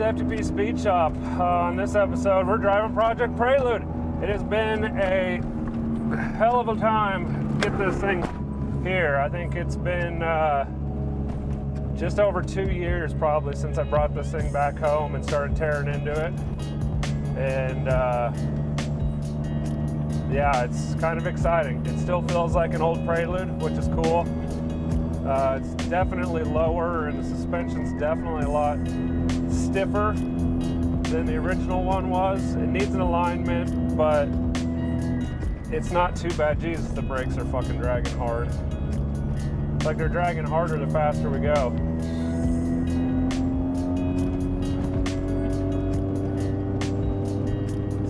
FTP Speed Shop. On this episode, we're driving Project Prelude. It has been a hell of a time to get this thing here. I think it's been just over 2 years probably since I brought this thing back home and started tearing into it. And yeah, it's kind of exciting. It still feels like an old Prelude, which is cool. It's definitely lower and the suspension's definitely a lot stiffer than the original one was. It needs an alignment, but it's not too bad. Jesus, the brakes are fucking dragging hard. It's like they're dragging harder the faster we go.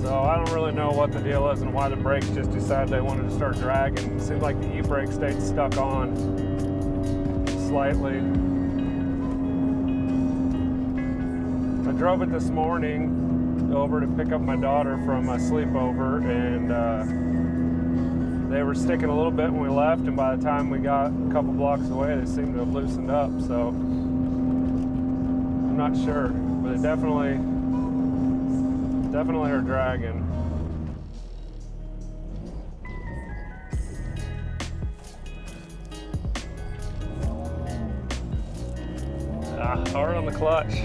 So I don't really know what the deal is and why the brakes just decided they wanted to start dragging. It seemed like the e-brake stayed stuck on slightly. I drove it this morning over to pick up my daughter from a sleepover, and they were sticking a little bit when we left, and by the time we got a couple blocks away they seemed to have loosened up, so I'm not sure, but it definitely are dragging. Hard on the clutch.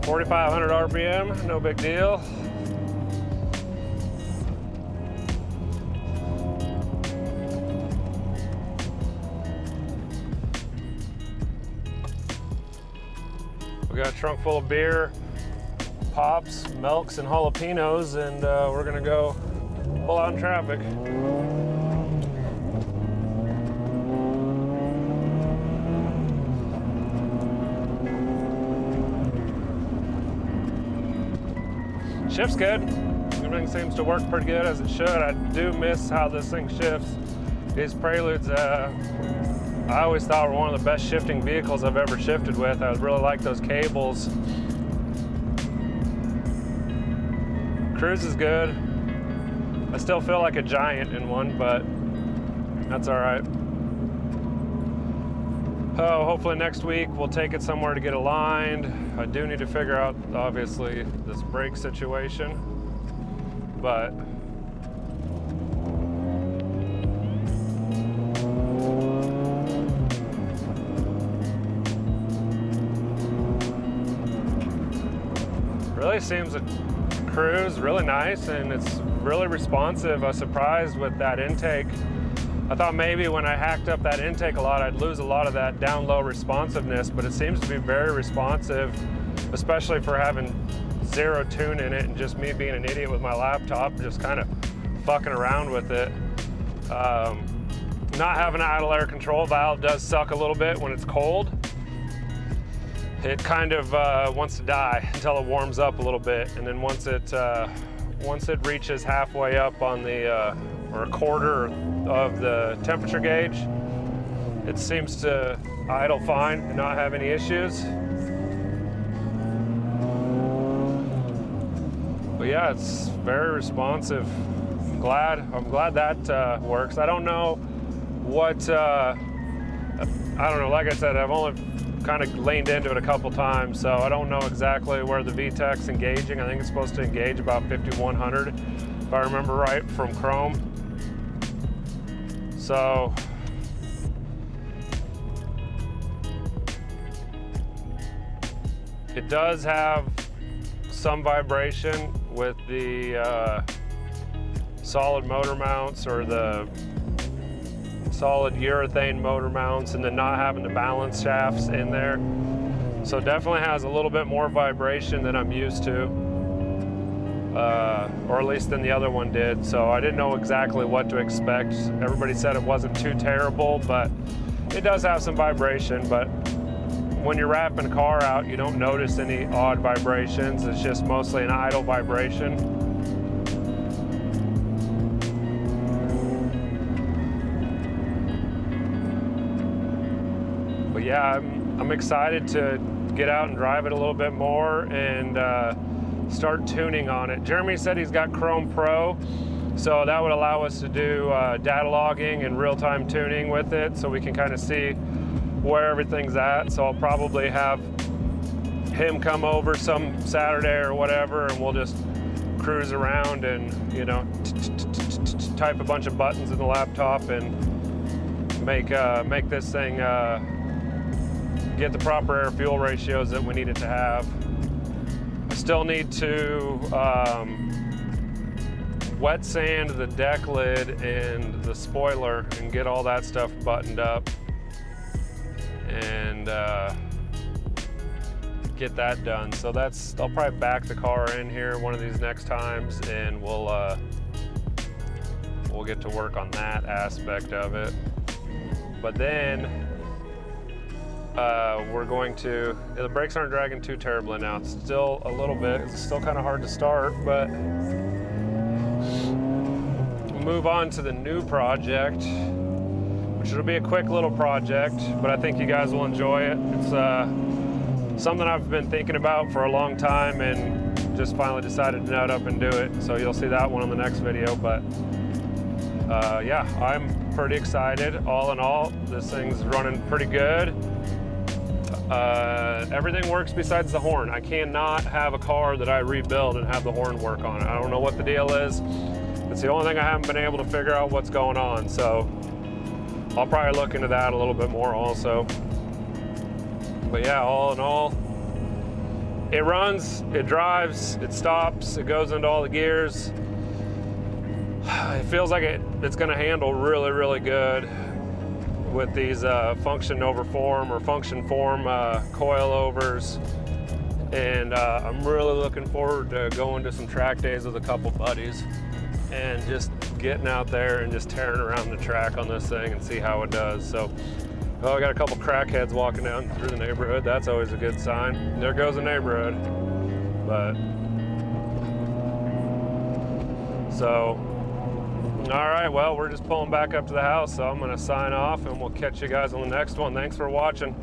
4,500 RPM, no big deal. We got a trunk full of beer, pops, milks, and jalapenos, and we're gonna go pull out in traffic. Shifts good. Everything seems to work pretty good as it should. I do miss how this thing shifts. These Preludes, I always thought were one of the best shifting vehicles I've ever shifted with. I really like those cables. Cruise is good. I still feel like a giant in one, but that's all right. Oh, hopefully next week we'll take it somewhere to get aligned. I do need to figure out, obviously, this brake situation, but really seems to cruise really nice and it's really responsive. I was surprised with that intake. I thought maybe when I hacked up that intake a lot, I'd lose a lot of that down low responsiveness, but it seems to be very responsive, especially for having zero tune in it and just me being an idiot with my laptop, just kind of fucking around with it. Not having an idle air control valve does suck a little bit when it's cold. It kind of wants to die until it warms up a little bit, and then once it reaches halfway up on the or a quarter of the temperature gauge, it seems to idle fine and not have any issues. But yeah, it's very responsive. I'm glad that works. I don't know what I don't know. Like I said, I've only kind of leaned into it a couple times, so I don't know exactly where the VTEC's engaging. I think it's supposed to engage about 5,100, if I remember right from Chrome. So it does have some vibration with the solid motor mounts or the solid urethane motor mounts, and then not having the balance shafts in there. So it definitely has a little bit more vibration than I'm used to, or at least than the other one did. So I didn't know exactly what to expect. Everybody said it wasn't too terrible, but it does have some vibration. But when you're wrapping a car out, you don't notice any odd vibrations. It's just mostly an idle vibration. But yeah, I'm excited to get out and drive it a little bit more and start tuning on it. Jeremy said he's got Chrome Pro, so that would allow us to do data logging and real-time tuning with it, so we can kind of see where everything's at. So I'll probably have him come over some Saturday or whatever, and we'll just cruise around and, you know, type a bunch of buttons in the laptop and make this thing get the proper air fuel ratios that we need it to have. I still need to wet sand the deck lid and the spoiler and get all that stuff buttoned up and get that done. So I'll probably back the car in here one of these next times, and we'll get to work on that aspect of it. But then we're going to, the brakes aren't dragging too terribly now. It's still a little bit, it's still kind of hard to start, but we'll move on to the new project, which will be a quick little project, but I think you guys will enjoy it. It's something I've been thinking about for a long time and just finally decided to nut up and do it. So you'll see that one on the next video, but yeah, I'm pretty excited. All in all, this thing's running pretty good. Everything works besides the horn. I cannot have a car that I rebuild and have the horn work on it. I don't know what the deal is. It's the only thing I haven't been able to figure out what's going on. So I'll probably look into that a little bit more also. But yeah, all in all, it runs, it drives, it stops, it goes into all the gears. It feels like it's gonna handle really, really good with these function over form or function form coilovers. And I'm really looking forward to going to some track days with a couple buddies and just getting out there and just tearing around the track on this thing and see how it does. So, oh, I got a couple crackheads walking down through the neighborhood. That's always a good sign. There goes the neighborhood. But, so, all right, well, we're just pulling back up to the house, so I'm gonna sign off and we'll catch you guys on the next one. Thanks for watching.